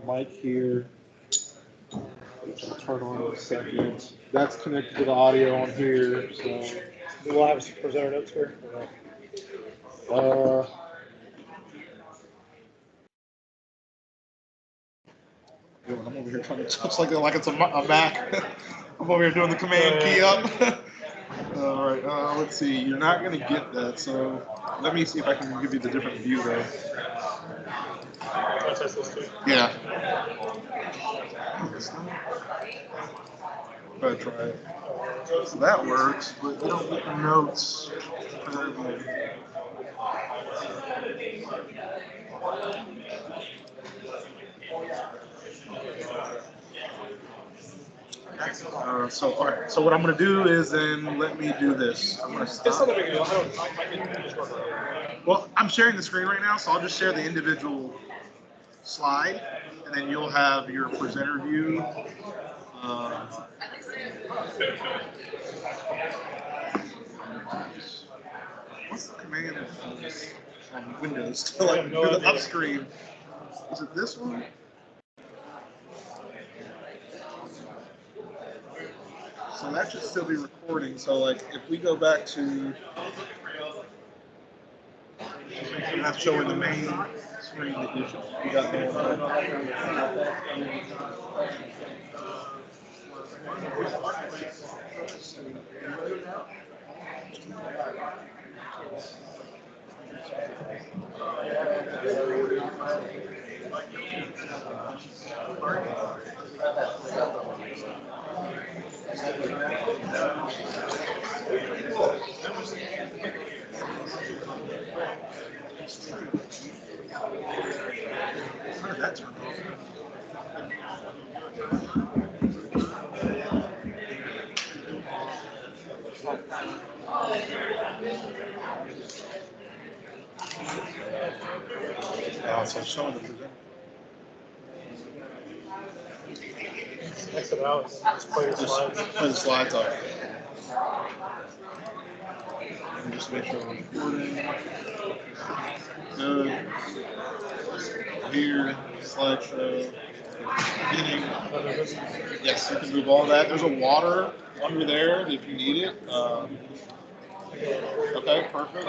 mic here. Which I'll turn on in a second. That's connected to the audio on here. So we'll have some presenter notes here. Uh, I'm over here trying to touch like it's a Mac. I'm over here doing the command key up. All right, let's see. You're not going to get that, so let me see if I can give you the different view, though. Can I test this too? Yeah. Go ahead, try it. So that works, but you don't get the notes per view. All right. So what I'm going to do is then let me do this. I'm going to stop. It's not a big deal. I can just work around it. Well, I'm sharing the screen right now, so I'll just share the individual slide, and then you'll have your presenter view. What's the command on Windows to like do the up screen? Is it this one? So that should still be recording. So like if we go back to, that's showing the main screen that you got going on. How did that turn off? So it's showing the presenter. Exit out and just play the slides. Play the slides off. And just make sure we're recording. Good. Here, slideshow. Beginning. Yes, you can move all that. There's a water under there if you need it. Okay, perfect.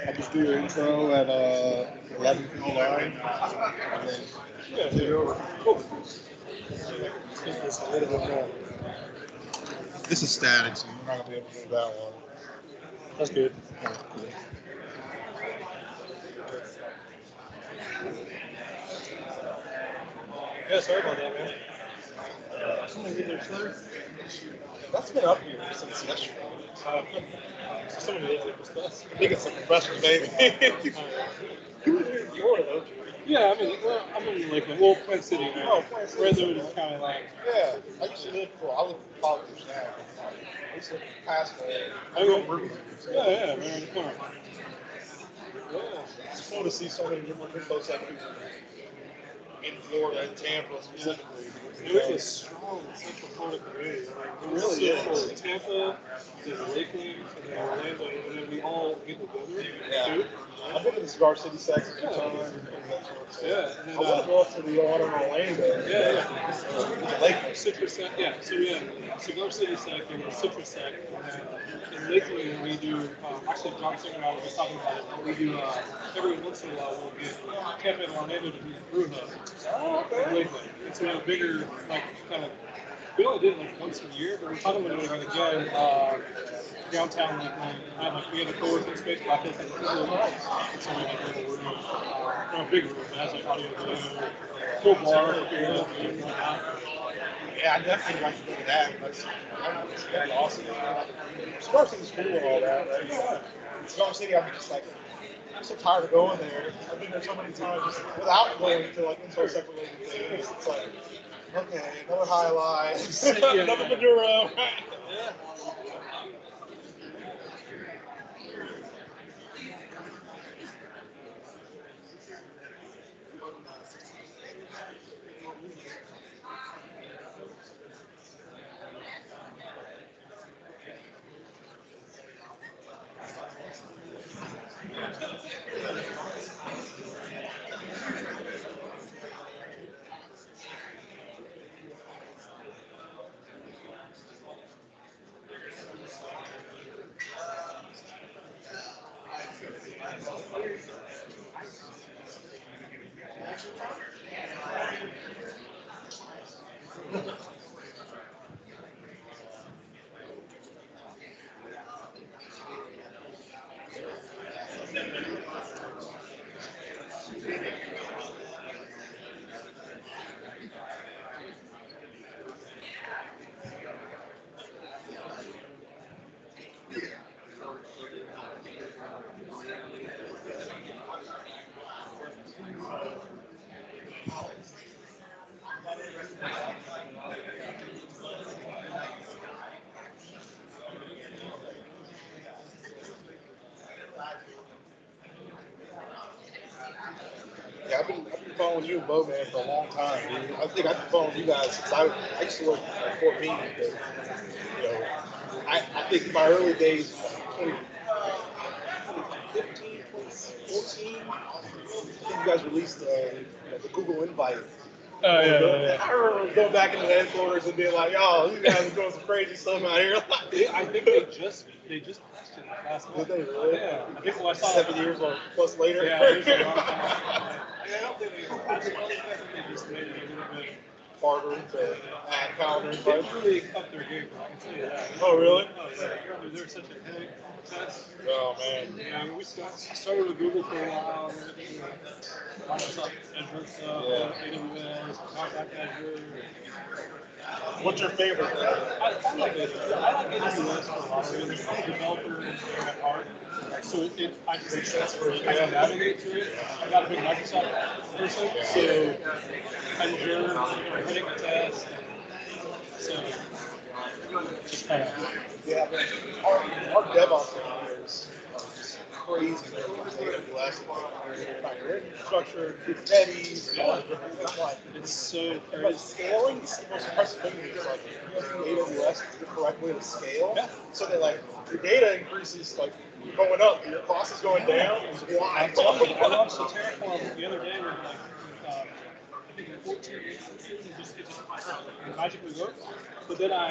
I'll just do your intro at 11:59. Yeah, take it over. Cool. It's a little bit more. This is static, so you're not going to be able to do that one. That's good. Yeah, sorry about that, man. Somebody get their shirt. That's been up here since yesterday. Somebody did it for us. I think it's a professional baby. You live here in Florida, don't you? Yeah, I'm in Lakeland. Well, Plant City. Oh, Plant City. Redwood is kind of like. Yeah, I used to live in College now. I used to pass the. Yeah, man, the corner. Yeah, it's cool to see so many different folks like people in Florida and Tampa specifically. There's a strong Central Florida community. Like, it really is. Tampa, there's Lakeland, and then Orlando, and then we all get together. Yeah. Too. I've been to the Cigar City section a few times. Yeah. And then, I want to go up to the water in Orlando. Yeah. Lakeland. Citrus Sec, yeah. So we have Cigar City Sec and Citrus Sec. In Lakeland, we do, actually, John Singer and I were just talking about it, but we do, every once in a while, we'll get Tampa and Orlando to be the brew hub. Oh, okay. In Lakeland. It's a bigger, like, kind of, we only did it like once a year, but we're talking about doing it again, downtown Lakeland. We have a co-working space, but I think it's a little nice. It's only like a little room, not a big room, it has like audio, video, full bar for people to do. Yeah, I definitely like to go to that. That's awesome. Cigar City's cool and all that, right? Yeah. Cigar City, I'm just like, I'm so tired of going there. I've been there so many times just without going to like info separate things. It's like, Okay, another highlight. Yeah. Another Maduro. Yeah. Yeah, I've been following you and Bo, man, for a long time, dude. I think I've been following you guys since I used to work at Fort Meade. But, you know, I think in my early days, 2015, 2014, I think you guys released the Google Invite. Oh yeah. I remember going back in the headquarters and being like, "Yo, these guys are doing some crazy stuff out here." I think they just passed it last month. Did they really? Yeah. I think I saw 7 years plus later. Yeah, it was a long time. I don't think they just made it a little bit Harder to add calendar They invites. really upped their game, I can tell you that. Oh, really? Oh, yeah. They're such a headache to test. Oh, man. Yeah, I mean, we started with Google for a while, and then we did Microsoft Azure stuff, AWS, Contact Azure. What's your favorite? I like AWS for a lot of reasons. I'm a developer at heart, so I can navigate through it. I'm not a big Microsoft person, so Azure, heading the test, so just kind of. Yeah, our DevOps engineers is crazy. AWS, infrastructure, Kubernetes, all the different things. Like, It's so but crazy. scaling is the most impressive thing to me. Is like you use AWS the correct way to scale, Yeah. so that like your data increases like going up, your cost is going down. It's I'm wild. telling you, I launched a Terraform the other day with I think 14 instances. It just magically worked. But then I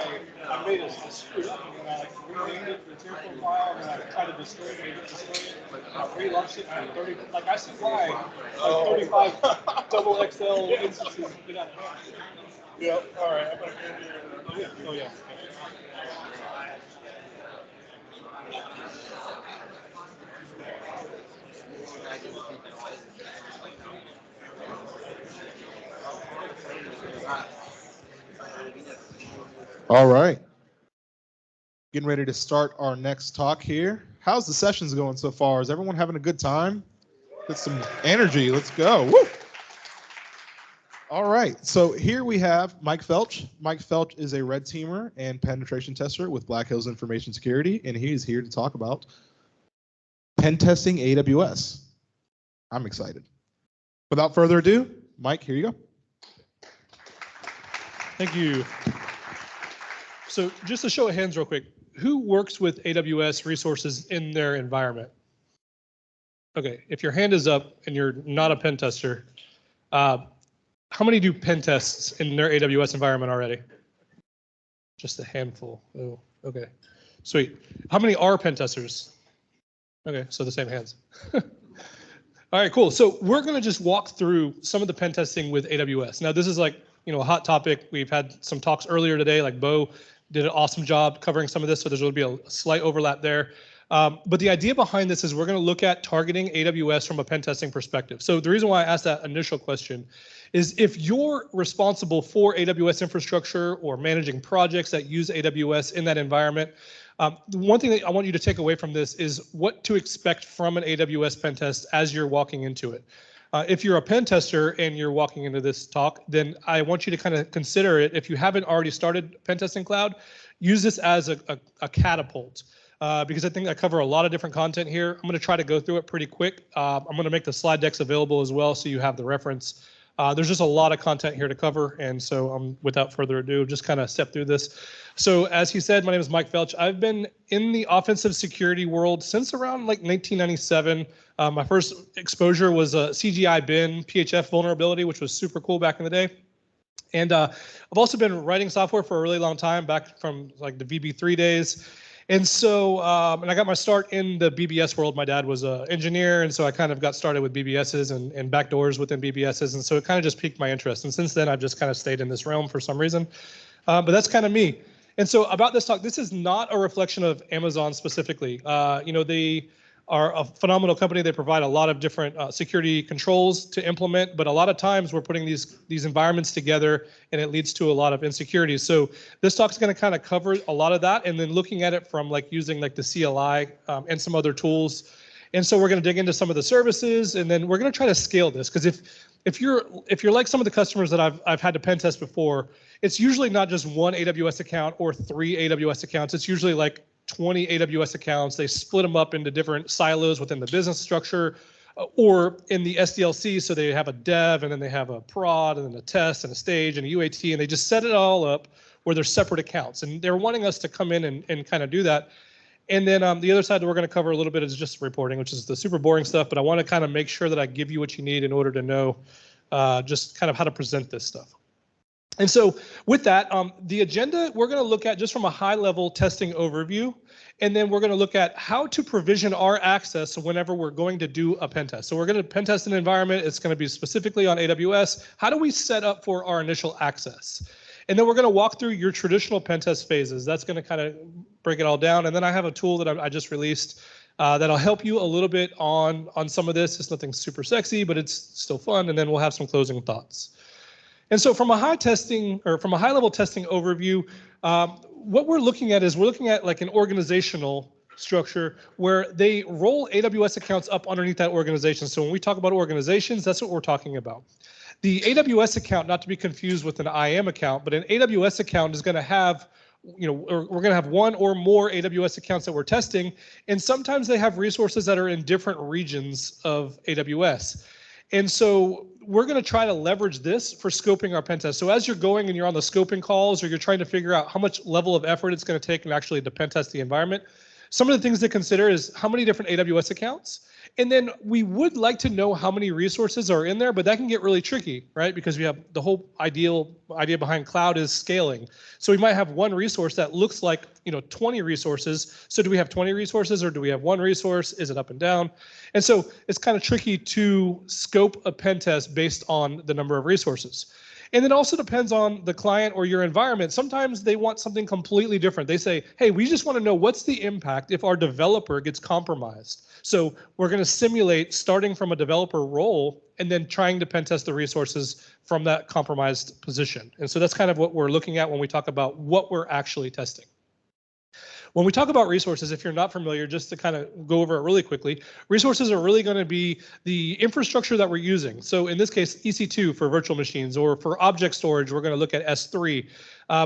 made a screwed up and I renamed it the Terraform file and I tried to destroy it and it didn't destroy it. I relaunched it and I had 30, like I supply like 35 double XL instances to get out of hand. Yep. All right. I'm gonna go here. Oh yeah. All right. Getting ready to start our next talk here. How's the sessions going so far? Is everyone having a good time? Get some energy. Let's go. Woo! All right. So here we have Mike Felch. Mike Felch is a red teamer and penetration tester with Black Hills Information Security, and he is here to talk about pen testing AWS. I'm excited. Without further ado, Mike, here you go. Thank you. So just a show of hands real quick, who works with AWS resources in their environment? Okay, if your hand is up and you're not a pen tester, how many do pen tests in their AWS environment already? Just a handful. Oh, okay. Sweet. How many are pen testers? Okay, so the same hands. All right, cool. So we're going to just walk through some of the pen testing with AWS. Now, this is like, a hot topic. We've had some talks earlier today, like Bo did an awesome job covering some of this, so there's going to be a slight overlap there. But the idea behind this is we're going to look at targeting AWS from a pen testing perspective. So the reason why I asked that initial question is if you're responsible for AWS infrastructure or managing projects that use AWS in that environment, the one thing that I want you to take away from this is what to expect from an AWS pen test as you're walking into it. If you're a pen tester and you're walking into this talk, then I want you to kind of consider it. If you haven't already started pen testing cloud, use this as a catapult. Because I think I cover a lot of different content here. I'm going to try to go through it pretty quick. I'm going to make the slide decks available as well so you have the reference. There's just a lot of content here to cover, and so without further ado, just kind of step through this. So as he said, my name is Mike Felch. I've been in the offensive security world since around like 1997. My first exposure was a CGI bin PHF vulnerability, which was super cool back in the day. And I've also been writing software for a really long time, back from like the VB3 days. And so, and I got my start in the BBS world. My dad was an engineer, and so I kind of got started with BBSs and backdoors within BBSs, and so it kind of just piqued my interest. And since then, I've just kind of stayed in this realm for some reason. But that's kind of me. And so about this talk, this is not a reflection of Amazon specifically. They are a phenomenal company. They provide a lot of different security controls to implement, but a lot of times we're putting these environments together and it leads to a lot of insecurities. So this talk is going to kind of cover a lot of that, and then looking at it from like using like the CLI and some other tools. And so we're going to dig into some of the services, and then we're going to try to scale this, because if you're like some of the customers that I've had to pen test before, it's usually not just one AWS account or 3 AWS accounts. It's usually like 20 AWS accounts. They split them up into different silos within the business structure or in the SDLC. So they have a dev, and then they have a prod, and then a test, and a stage, and a UAT, and they just set it all up where they're separate accounts. And they're wanting us to come in and kind of do that. And then the other side that we're going to cover a little bit is just reporting, which is the super boring stuff. But I want to kind of make sure that I give you what you need in order to know just kind of how to present this stuff. And so with that, the agenda, we're going to look at just from a high level testing overview, and then we're going to look at how to provision our access whenever we're going to do a pen test. So we're going to pen test an environment. It's going to be specifically on AWS. How do we set up for our initial access? And then we're going to walk through your traditional pen test phases. That's going to kind of break it all down. And then I have a tool that I just released that'll help you a little bit on some of this. It's nothing super sexy, but it's still fun. And then we'll have some closing thoughts. And so from a high level testing overview, what we're looking at is like an organizational structure where they roll AWS accounts up underneath that organization. So when we talk about organizations, that's what we're talking about. The AWS account, not to be confused with an IAM account, but an AWS account is going to have, we're going to have one or more AWS accounts that we're testing, and sometimes they have resources that are in different regions of AWS. And so we're going to try to leverage this for scoping our pen test. So as you're going and you're on the scoping calls, or you're trying to figure out how much level of effort it's going to take and actually to pen test the environment, some of the things to consider is how many different AWS accounts. And then we would like to know how many resources are in there, but that can get really tricky, right? Because we have the whole idea behind cloud is scaling. So we might have one resource that looks like 20 resources. So do we have 20 resources, or do we have one resource? Is it up and down? And so it's kind of tricky to scope a pen test based on the number of resources. And it also depends on the client or your environment. Sometimes they want something completely different. They say, hey, we just want to know what's the impact if our developer gets compromised. So we're going to simulate starting from a developer role and then trying to pen test the resources from that compromised position. And so that's kind of what we're looking at when we talk about what we're actually testing. When we talk about resources, if you're not familiar, just to kind of go over it really quickly, resources are really going to be the infrastructure that we're using. So in this case, EC2 for virtual machines, or for object storage, we're going to look at S3.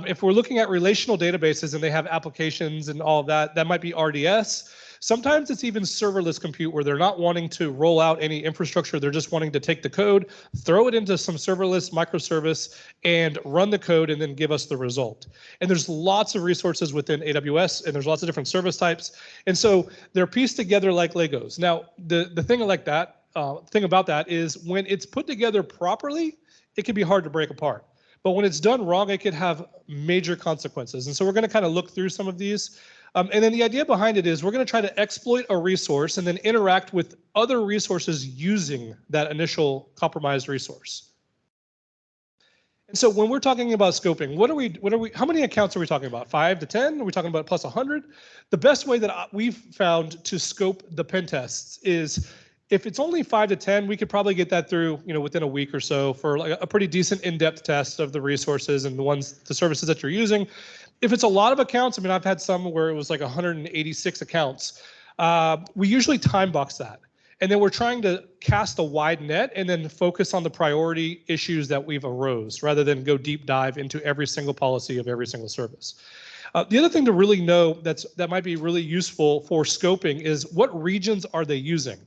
If we're looking at relational databases and they have applications and all of that, that might be RDS. Sometimes it's even serverless compute, where they're not wanting to roll out any infrastructure. They're just wanting to take the code, throw it into some serverless microservice, and run the code, and then give us the result. And there's lots of resources within AWS, and there's lots of different service types. And so they're pieced together like Legos. Now, the thing about that is when it's put together properly, it can be hard to break apart. But when it's done wrong, it could have major consequences. And so we're going to kind of look through some of these. And then the idea behind it is we're going to try to exploit a resource and then interact with other resources using that initial compromised resource. And so when we're talking about scoping, how many accounts are we talking about? 5 to 10? Are we talking about plus 100? The best way that we've found to scope the pen tests is, if it's only 5 to 10, we could probably get that through, within a week or so for like a pretty decent in-depth test of the resources and the services that you're using. If it's a lot of accounts, I've had some where it was like 186 accounts. We usually time box that. And then we're trying to cast a wide net and then focus on the priority issues that we've arose rather than go deep dive into every single policy of every single service. The other thing to really know that might be really useful for scoping is what regions are they using?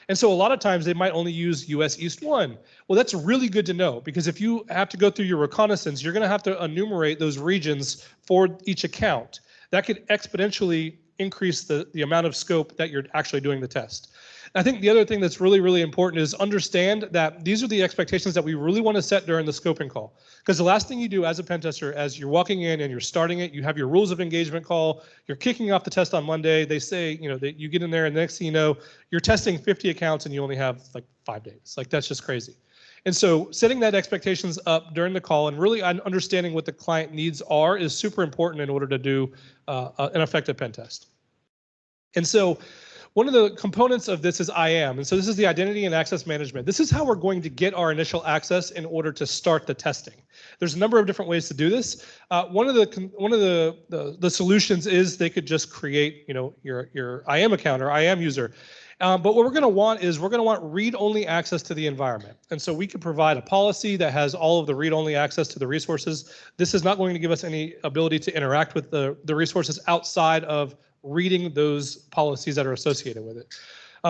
And so a lot of times they might only use US East 1. Well, that's really good to know because if you have to go through your reconnaissance, you're going to have to enumerate those regions for each account. That could exponentially increase the amount of scope that you're actually doing the test. I think the other thing that's really, really important is understand that these are the expectations that we really want to set during the scoping call. Because the last thing you do as a pen tester, as you're walking in and you're starting it, you have your rules of engagement call, you're kicking off the test on Monday, they say, that you get in there and the next thing you know, you're testing 50 accounts and you only have like 5 days. Like that's just crazy. And so setting that expectations up during the call and really understanding what the client needs are is super important in order to do an effective pen test. And so one of the components of this is IAM. And so this is the identity and access management. This is how we're going to get our initial access in order to start the testing. There's a number of different ways to do this. One of the solutions is they could just create, your IAM account or IAM user. But what we're going to want is we're going to want read-only access to the environment. And so we could provide a policy that has all of the read-only access to the resources. This is not going to give us any ability to interact with the resources outside of reading those policies that are associated with it.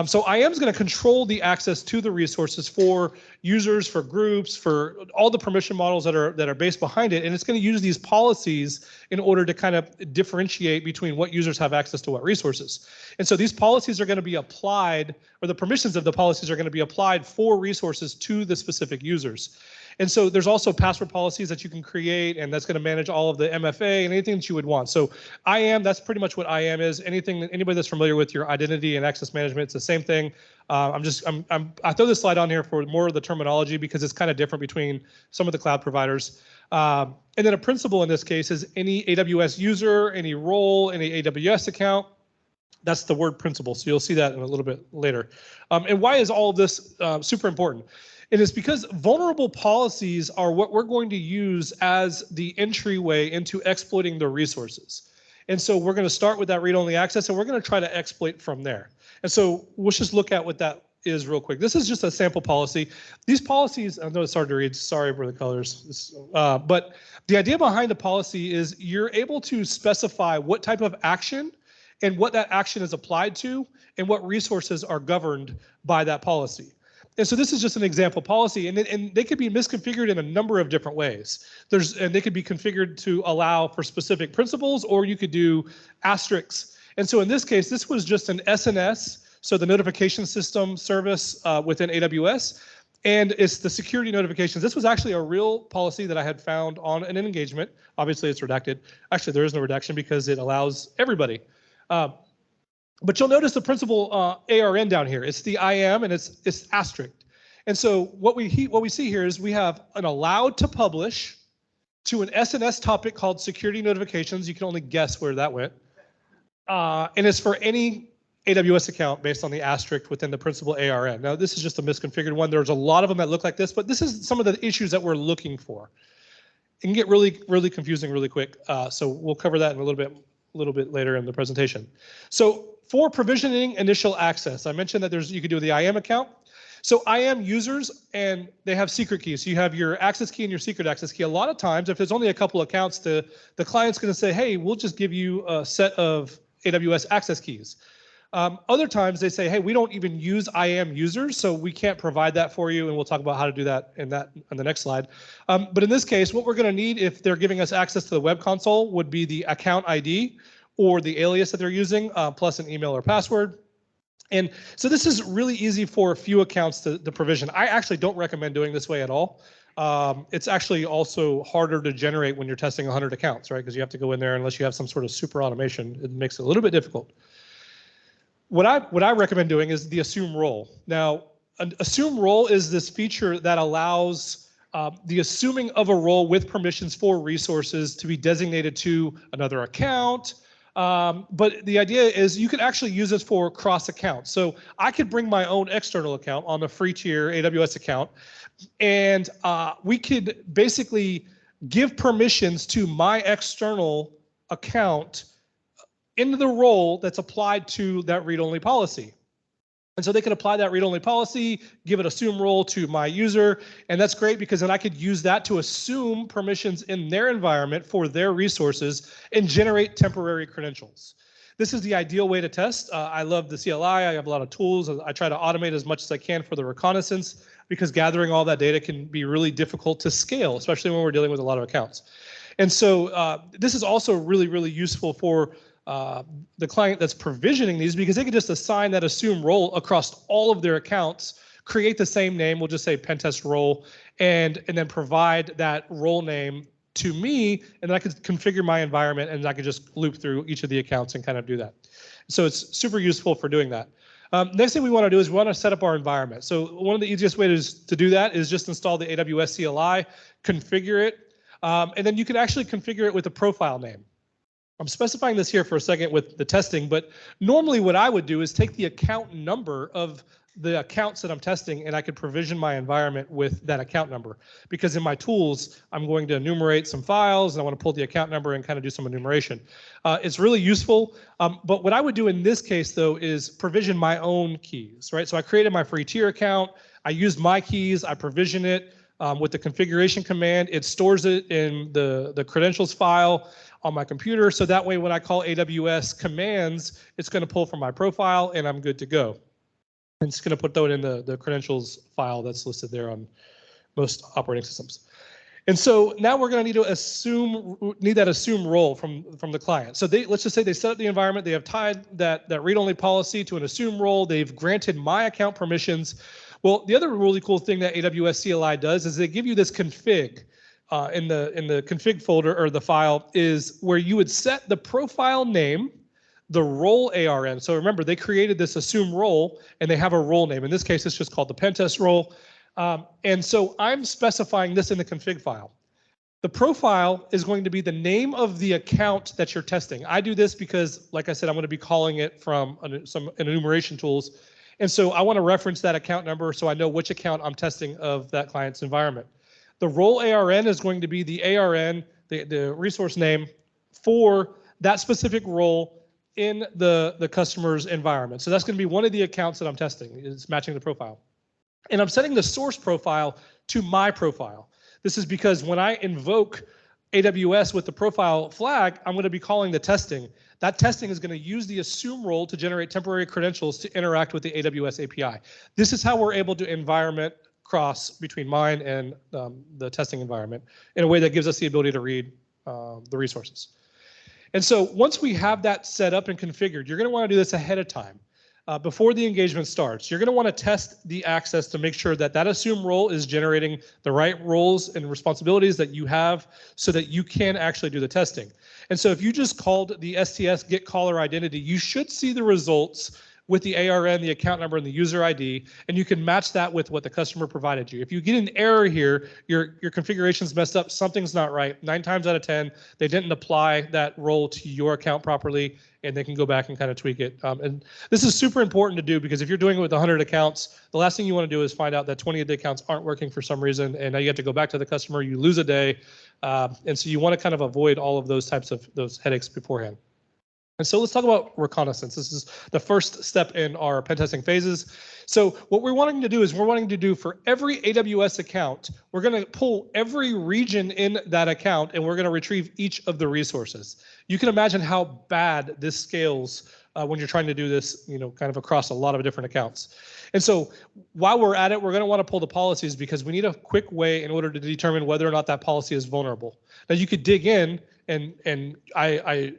So IAM is going to control the access to the resources for users, for groups, for all the permission models that are based behind it, and it's going to use these policies in order to kind of differentiate between what users have access to what resources. And so these policies are going to be applied, or the permissions of the policies are going to be applied for resources to the specific users. And so there's also password policies that you can create, and that's going to manage all of the MFA and anything that you would want. So IAM, that's pretty much what IAM is. Anybody that's familiar with your identity and access management, it's the same thing. I throw this slide on here for more of the terminology because it's kind of different between some of the cloud providers. And then a principal in this case is any AWS user, any role, any AWS account. That's the word principal. So you'll see that in a little bit later. And why is all of this super important? It is because vulnerable policies are what we're going to use as the entryway into exploiting the resources. And so we're going to start with that read-only access, and we're going to try to exploit from there. And so let's just look at what that is real quick. This is just a sample policy. These policies, I know it's hard to read, sorry for the colors, but the idea behind the policy is you're able to specify what type of action and what that action is applied to and what resources are governed by that policy. And so this is just an example policy, and they could be misconfigured in a number of different ways. And they could be configured to allow for specific principles, or you could do asterisks. And so in this case, this was just an SNS, so the notification system service within AWS, and it's the security notifications. This was actually a real policy that I had found on an engagement. Obviously, it's redacted. Actually, there is no redaction because it allows everybody. But you'll notice the principal ARN down here. It's the IAM and it's asterisk. And so what we see here is we have an allowed to publish to an SNS topic called security notifications. You can only guess where that went. And it's for any AWS account based on the asterisk within the principal ARN. Now this is just a misconfigured one. There's a lot of them that look like this, but this is some of the issues that we're looking for. It can get really, really confusing really quick. So we'll cover that in a little bit later in the presentation. So for provisioning initial access, I mentioned that you could do the IAM account. So IAM users, and they have secret keys. So you have your access key and your secret access key. A lot of times, if there's only a couple accounts, the client's going to say, hey, we'll just give you a set of AWS access keys. Other times they say, hey, we don't even use IAM users, so we can't provide that for you, and we'll talk about how to do that on the next slide. But in this case, what we're going to need if they're giving us access to the web console would be the account ID or the alias that they're using, plus an email or password. And so this is really easy for a few accounts to provision. I actually don't recommend doing this way at all. It's actually also harder to generate when you're testing 100 accounts, right? Because you have to go in there unless you have some sort of super automation. It makes it a little bit difficult. What I recommend doing is the assume role. Now, an assume role is this feature that allows the assuming of a role with permissions for resources to be designated to another account. But the idea is you could actually use this for cross accounts. So I could bring my own external account on the free tier AWS account, and we could basically give permissions to my external account into the role that's applied to that read-only policy. And so they can apply that read-only policy, give it assume role to my user, and that's great because then I could use that to assume permissions in their environment for their resources and generate temporary credentials. This is the ideal way to test. I love the CLI. I have a lot of tools. I try to automate as much as I can for the reconnaissance because gathering all that data can be really difficult to scale, especially when we're dealing with a lot of accounts. And so this is also really, really useful for the client that's provisioning these because they can just assign that assume role across all of their accounts, create the same name, we'll just say pentest role, and then provide that role name to me, and then I could configure my environment and I could just loop through each of the accounts and kind of do that. So it's super useful for doing that. Next thing we want to do is we want to set up our environment. So one of the easiest ways to do that is just install the AWS CLI, configure it, and then you can actually configure it with a profile name. I'm specifying this here for a second with the testing, but normally what I would do is take the account number of the accounts that I'm testing and I could provision my environment with that account number. Because in my tools, I'm going to enumerate some files and I want to pull the account number and kind of do some enumeration. It's really useful, but what I would do in this case though is provision my own keys, right? So I created my free tier account, I used my keys, I provision it with the configuration command, it stores it in the credentials file on my computer. So that way, when I call AWS commands, it's going to pull from my profile and I'm good to go. And it's going to put that in the credentials file that's listed there on most operating systems. And so now we're going to need that assume role from the client. So let's just say they set up the environment, they have tied that read-only policy to an assume role, they've granted my account permissions. Well, the other really cool thing that AWS CLI does is they give you this config. In the config folder or the file is where you would set the profile name, the role ARN. So remember, they created this assume role and they have a role name. In this case, it's just called the pentest role. And so I'm specifying this in the config file. The profile is going to be the name of the account that you're testing. I do this because, like I said, I'm going to be calling it from some enumeration tools. And so I want to reference that account number so I know which account I'm testing of that client's environment. The role ARN is going to be the ARN, the resource name for that specific role in the customer's environment. So that's going to be one of the accounts that I'm testing. It's matching the profile. And I'm setting the source profile to my profile. This is because when I invoke AWS with the profile flag, I'm going to be calling the testing. That testing is going to use the assume role to generate temporary credentials to interact with the AWS API. This is how we're able to environment cross between mine and the testing environment in a way that gives us the ability to read the resources. And so once we have that set up and configured, you're going to want to do this ahead of time. Before the engagement starts, you're going to want to test the access to make sure that that assume role is generating the right roles and responsibilities that you have so that you can actually do the testing. And so if you just called the STS get caller identity, you should see the results with the ARN, the account number, and the user ID, and you can match that with what the customer provided you. If you get an error here, your configuration's messed up, something's not right. 9 times out of 10, they didn't apply that role to your account properly, and they can go back and kind of tweak it. And this is super important to do because if you're doing it with 100 accounts, the last thing you want to do is find out that 20 of the accounts aren't working for some reason, and now you have to go back to the customer, you lose a day, and so you want to kind of avoid all of those types of headaches beforehand. And so let's talk about reconnaissance. This is the first step in our pen testing phases. So what we're wanting to do is for every AWS account, we're going to pull every region in that account and we're going to retrieve each of the resources. You can imagine how bad this scales when you're trying to do this, kind of across a lot of different accounts. And so while we're at it, we're going to want to pull the policies because we need a quick way in order to determine whether or not that policy is vulnerable. Now you could dig in and I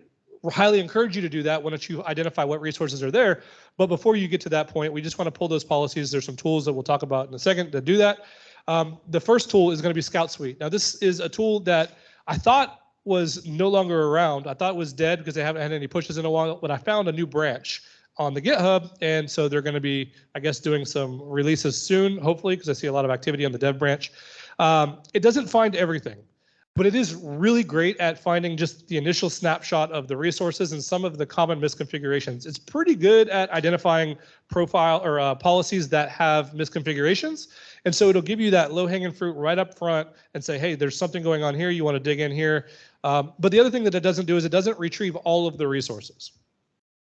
highly encourage you to do that once you identify what resources are there. But before you get to that point, we just want to pull those policies. There's some tools that we'll talk about in a second to do that. The first tool is going to be Scout Suite. Now, this is a tool that I thought was no longer around. I thought it was dead because they haven't had any pushes in a while, but I found a new branch on the GitHub. And so they're going to be, I guess, doing some releases soon, hopefully, because I see a lot of activity on the dev branch. It doesn't find everything. But it is really great at finding just the initial snapshot of the resources and some of the common misconfigurations. It's pretty good at identifying profile or policies that have misconfigurations. And so it'll give you that low-hanging fruit right up front and say, hey, there's something going on here. You want to dig in here. But the other thing that it doesn't do is it doesn't retrieve all of the resources.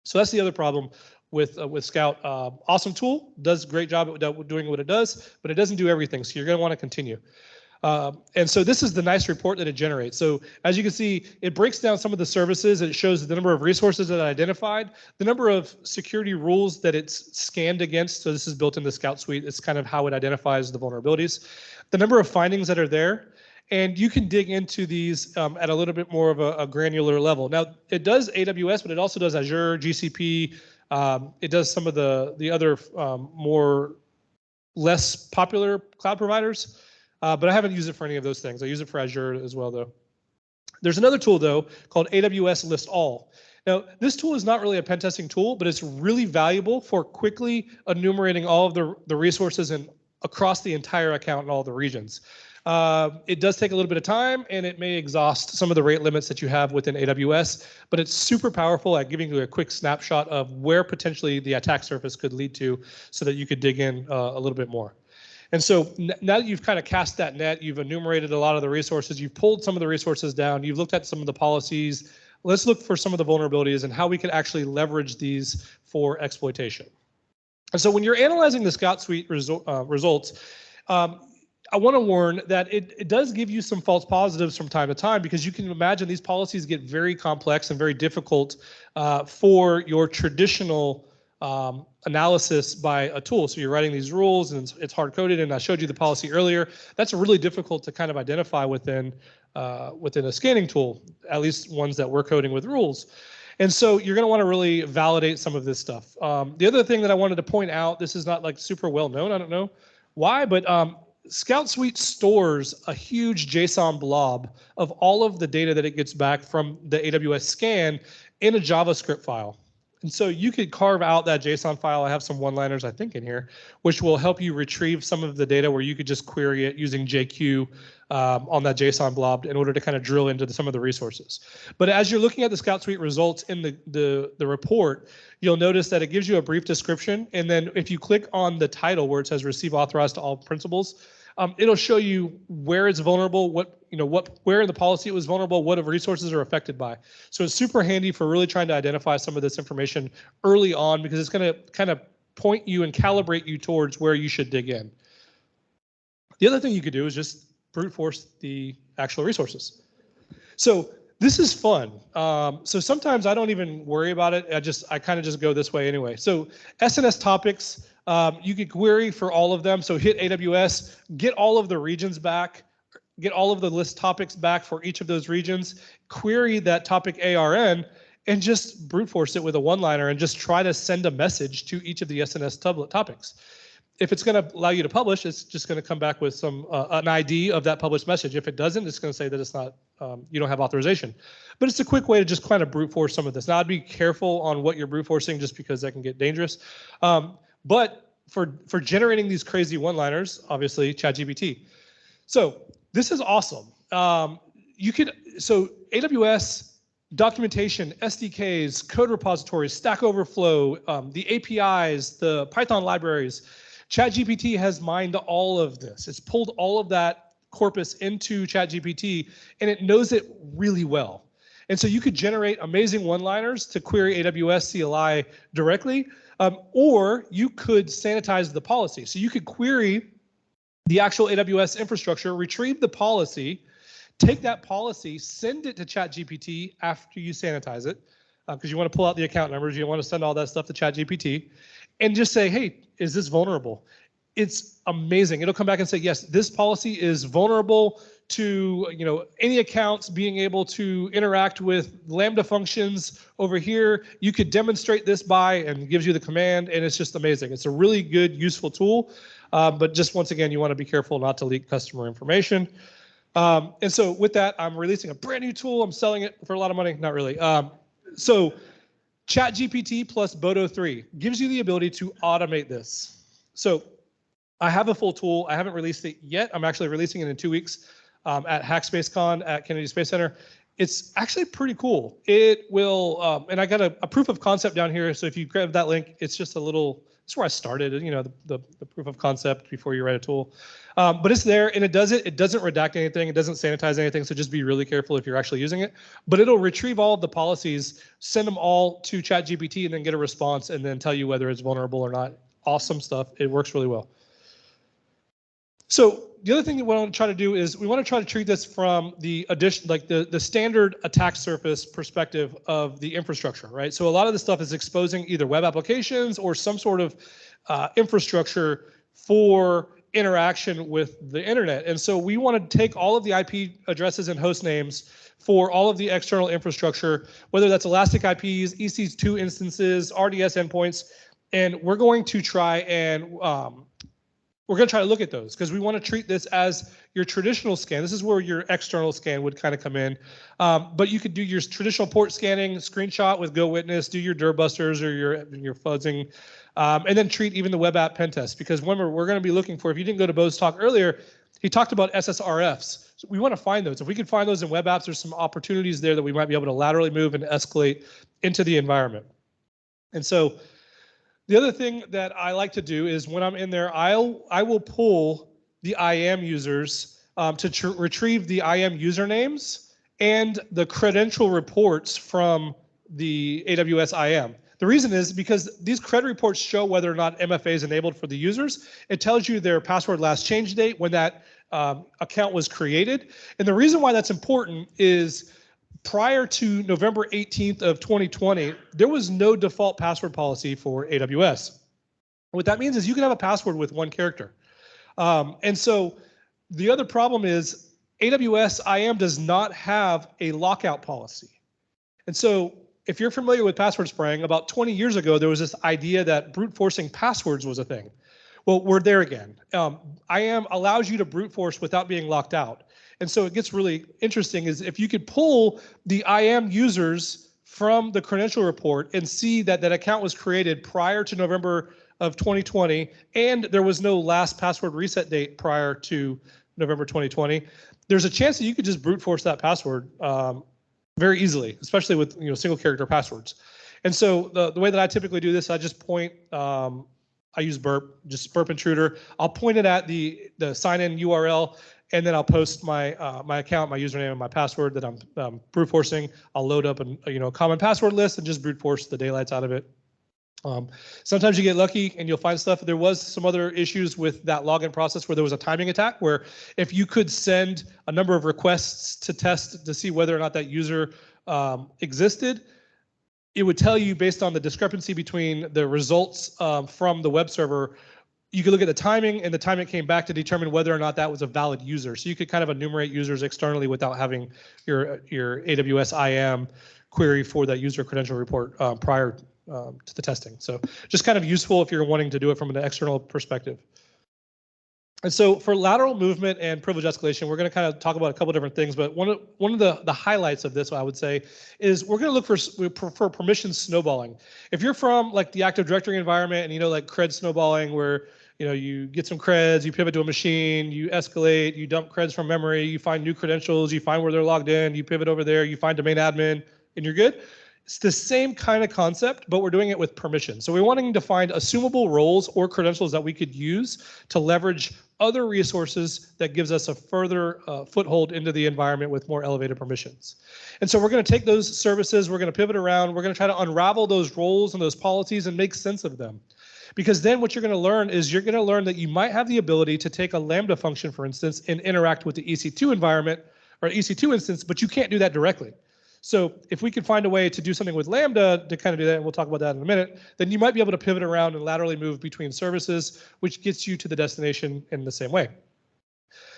So that's the other problem with Scout. Awesome tool, does a great job at doing what it does, but it doesn't do everything. So you're going to want to continue. And so this is the nice report that it generates. So as you can see, it breaks down some of the services. It shows the number of resources that it identified, the number of security rules that it's scanned against. So this is built in the Scout suite. It's kind of how it identifies the vulnerabilities, the number of findings that are there. And you can dig into these at a little bit more of a granular level. Now, it does AWS, but it also does Azure, GCP. It does some of the other more less popular cloud providers. But I haven't used it for any of those things. I use it for Azure as well, though. There's another tool, though, called AWS List All. Now, this tool is not really a pen testing tool, but it's really valuable for quickly enumerating all of the resources across the entire account in all the regions. It does take a little bit of time, and it may exhaust some of the rate limits that you have within AWS, but it's super powerful at giving you a quick snapshot of where potentially the attack surface could lead to so that you could dig in a little bit more. And so now that you've kind of cast that net, you've enumerated a lot of the resources, you've pulled some of the resources down, you've looked at some of the policies, let's look for some of the vulnerabilities and how we can actually leverage these for exploitation. And so when you're analyzing the Scout Suite results, I want to warn that it does give you some false positives from time to time, because you can imagine these policies get very complex and very difficult for your traditional analysis by a tool. So you're writing these rules and it's hard coded, and I showed you the policy earlier. That's really difficult to kind of identify within a scanning tool, at least ones that we're coding with rules. And so you're going to want to really validate some of this stuff. The other thing that I wanted to point out, this is not like super well known, I don't know why, but Scout Suite stores a huge JSON blob of all of the data that it gets back from the AWS scan in a JavaScript file. And so you could carve out that JSON file. I have some one-liners, I think, in here, which will help you retrieve some of the data where you could just query it using JQ on that JSON blob in order to kind of drill into some of the resources. But as you're looking at the Scout Suite results in the report, you'll notice that it gives you a brief description. And then if you click on the title where it says receive authorized to all principals, it'll show you where it's vulnerable, where in the policy it was vulnerable, what resources are affected by. So it's super handy for really trying to identify some of this information early on, because it's going to kind of point you and calibrate you towards where you should dig in. The other thing you could do is just brute force the actual resources. So this is fun. So sometimes I don't even worry about it. I kind of just go this way anyway. So SNS topics. You could query for all of them. So hit AWS, get all of the regions back, get all of the list topics back for each of those regions, query that topic ARN, and just brute force it with a one-liner and just try to send a message to each of the SNS topics. If it's going to allow you to publish, it's just going to come back with some an ID of that published message. If it doesn't, it's going to say that it's not, you don't have authorization. But it's a quick way to just kind of brute force some of this. Now, I'd be careful on what you're brute forcing, just because that can get dangerous. But for generating these crazy one-liners, obviously ChatGPT. So this is awesome. So AWS documentation, SDKs, code repositories, Stack Overflow, the APIs, the Python libraries. ChatGPT has mined all of this. It's pulled all of that corpus into ChatGPT, and it knows it really well. And so you could generate amazing one-liners to query AWS CLI directly, or you could sanitize the policy. So you could query the actual AWS infrastructure, retrieve the policy, take that policy, send it to ChatGPT after you sanitize it, because you want to pull out the account numbers, you don't want to send all that stuff to ChatGPT, and just say, hey, is this vulnerable? It's amazing. It'll come back and say, yes, this policy is vulnerable to any accounts being able to interact with Lambda functions over here. You could demonstrate this by, and it gives you the command, and it's just amazing. It's a really good, useful tool, but just once again, you want to be careful not to leak customer information. And so with that, I'm releasing a brand new tool. I'm selling it for a lot of money. Not really. So ChatGPT plus Bodo 3 gives you the ability to automate this. So I have a full tool. I haven't released it yet. I'm actually releasing it in 2 weeks at HackSpaceCon at Kennedy Space Center. It's actually pretty cool. It will, and I got a proof of concept down here. So if you grab that link, it's just a little That's where I started, you know, the proof of concept before you write a tool. But it's there, and it doesn't redact anything, it doesn't sanitize anything, so just be really careful if you're actually using it. But it'll retrieve all of the policies, send them all to ChatGPT, and then get a response, and then tell you whether it's vulnerable or not. Awesome stuff. It works really well. So the other thing that we want to try to do is we want to try to treat this from the the standard attack surface perspective of the infrastructure, right? So a lot of the stuff is exposing either web applications or some sort of infrastructure for interaction with the internet. And so we want to take all of the IP addresses and host names for all of the external infrastructure, whether that's Elastic IPs, EC2 instances, RDS endpoints, and we're going to try and look at those because we want to treat this as your traditional scan. This is where your external scan would kind of come in. But you could do your traditional port scanning, screenshot with GoWitness, do your DIRBusters or your fuzzing, and then treat even the web app pen test. Because remember, we're going to be looking for, if you didn't go to Bo's talk earlier, he talked about SSRFs. So we want to find those. If we can find those in web apps, there's some opportunities there that we might be able to laterally move and escalate into the environment. And so the other thing that I like to do is when I'm in there, I will pull the IAM users to retrieve the IAM usernames and the credential reports from the AWS IAM. The reason is because these cred reports show whether or not MFA is enabled for the users. It tells you their password last change date, when that account was created. And the reason why that's important is prior to November 18th of 2020, there was no default password policy for AWS. What that means is you can have a password with one character. And so the other problem is AWS IAM does not have a lockout policy. And so if you're familiar with password spraying, about 20 years ago, there was this idea that brute forcing passwords was a thing. Well, we're there again. IAM allows you to brute force without being locked out. And so it gets really interesting is if you could pull the IAM users from the credential report and see that that account was created prior to November of 2020, and there was no last password reset date prior to November 2020, there's a chance that you could just brute force that password very easily, especially with single character passwords. And so the way that I typically do this, I just point, I use burp, just burp intruder. I'll point it at the sign-in URL, and then I'll post my my account, my username, and my password that I'm brute forcing. I'll load up a common password list and just brute force the daylights out of it. Sometimes you get lucky and you'll find stuff. There was some other issues with that login process where there was a timing attack where if you could send a number of requests to test to see whether or not that user existed, it would tell you based on the discrepancy between the results from the web server. You could look at the timing and the time it came back to determine whether or not that was a valid user. So you could kind of enumerate users externally without having your AWS IAM query for that user credential report prior to the testing. So just kind of useful if you're wanting to do it from an external perspective. And so for lateral movement and privilege escalation, we're going to kind of talk about a couple different things, but one of the highlights of this, I would say, is we're going to look for permission snowballing. If you're from like the Active Directory environment and like cred snowballing where you get some creds, you pivot to a machine, you escalate, you dump creds from memory, you find new credentials, you find where they're logged in, you pivot over there, you find domain admin, and you're good. It's the same kind of concept, but we're doing it with permission. So we're wanting to find assumable roles or credentials that we could use to leverage other resources that gives us a further foothold into the environment with more elevated permissions. And so we're going to take those services, we're going to pivot around, we're going to try to unravel those roles and those policies and make sense of them. Because then what you're going to learn is you're going to learn that you might have the ability to take a Lambda function, for instance, and interact with the EC2 environment or EC2 instance, but you can't do that directly. So if we can find a way to do something with Lambda to kind of do that, and we'll talk about that in a minute, then you might be able to pivot around and laterally move between services, which gets you to the destination in the same way.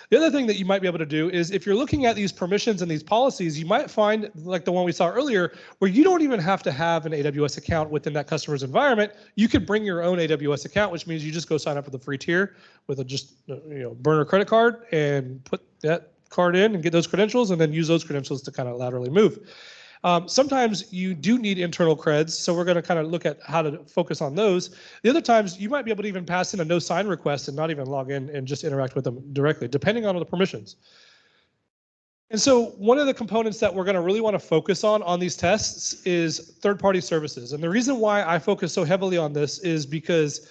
The other thing that you might be able to do is if you're looking at these permissions and these policies, you might find like the one we saw earlier, where you don't even have to have an AWS account within that customer's environment. You could bring your own AWS account, which means you just go sign up for the free tier with a just burner credit card and put that card in and get those credentials and then use those credentials to kind of laterally move. Sometimes you do need internal creds, so we're going to kind of look at how to focus on those. The other times you might be able to even pass in a no sign request and not even log in and just interact with them directly, depending on the permissions. And so one of the components that we're going to really want to focus on these tests is third-party services. And the reason why I focus so heavily on this is because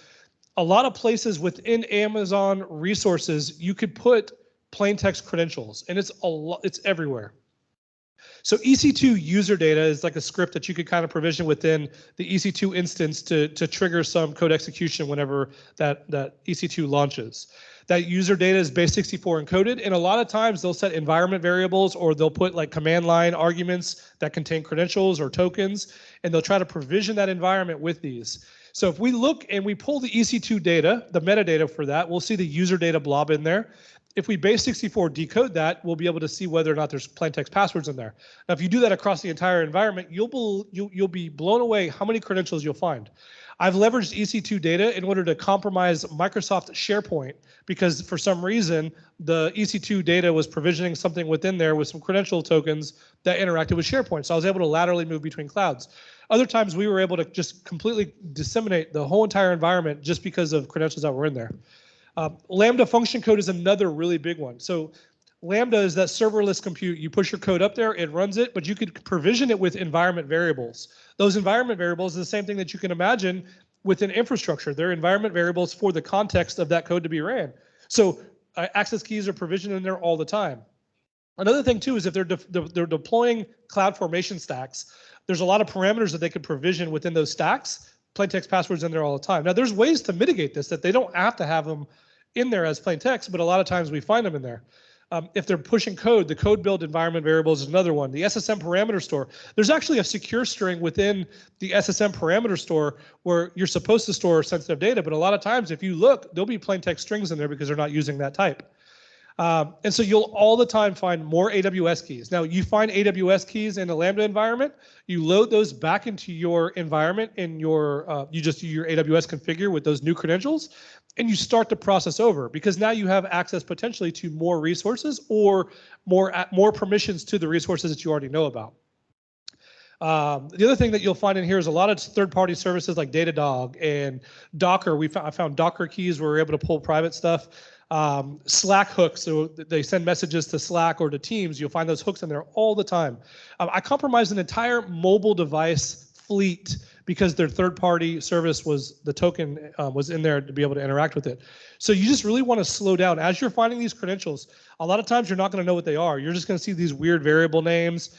a lot of places within Amazon resources, you could put plain text credentials, and it's everywhere. So EC2 user data is like a script that you could kind of provision within the EC2 instance to trigger some code execution whenever that EC2 launches. That user data is base64 encoded, and a lot of times they'll set environment variables, or they'll put like command line arguments that contain credentials or tokens, and they'll try to provision that environment with these. So if we look and we pull the EC2 data, the metadata for that, we'll see the user data blob in there. If we base64 decode that, we'll be able to see whether or not there's plain text passwords in there. Now, if you do that across the entire environment, you'll be blown away how many credentials you'll find. I've leveraged EC2 data in order to compromise Microsoft SharePoint, because for some reason, the EC2 data was provisioning something within there with some credential tokens that interacted with SharePoint. So I was able to laterally move between clouds. Other times we were able to just completely disseminate the whole entire environment just because of credentials that were in there. Lambda function code is another really big one. So Lambda is that serverless compute. You push your code up there, it runs it, but you could provision it with environment variables. Those environment variables are the same thing that you can imagine within infrastructure. They're environment variables for the context of that code to be ran. So access keys are provisioned in there all the time. Another thing too is if they're deploying cloud formation stacks, there's a lot of parameters that they could provision within those stacks, plain text passwords in there all the time. Now there's ways to mitigate this, that they don't have to have them in there as plain text, but a lot of times we find them in there. If they're pushing code, the code build environment variables is another one. The SSM parameter store, there's actually a secure string within the SSM parameter store where you're supposed to store sensitive data, but a lot of times if you look, there'll be plain text strings in there because they're not using that type. And so you'll all the time find more AWS keys. Now you find AWS keys in a Lambda environment, you load those back into your environment in your, you just do your AWS configure with those new credentials, and you start the process over, because now you have access potentially to more resources or more permissions to the resources that you already know about. The other thing that you'll find in here is a lot of third-party services like Datadog and Docker. I found Docker keys where we're able to pull private stuff. Slack hooks, so they send messages to Slack or to Teams. You'll find those hooks in there all the time. I compromised an entire mobile device fleet because their third-party service was, the token was in there to be able to interact with it. So you just really want to slow down. As you're finding these credentials, a lot of times you're not going to know what they are. You're just going to see these weird variable names.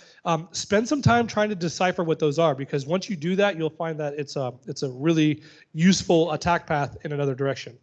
Spend some time trying to decipher what those are, because once you do that, you'll find that it's a really useful attack path in another direction.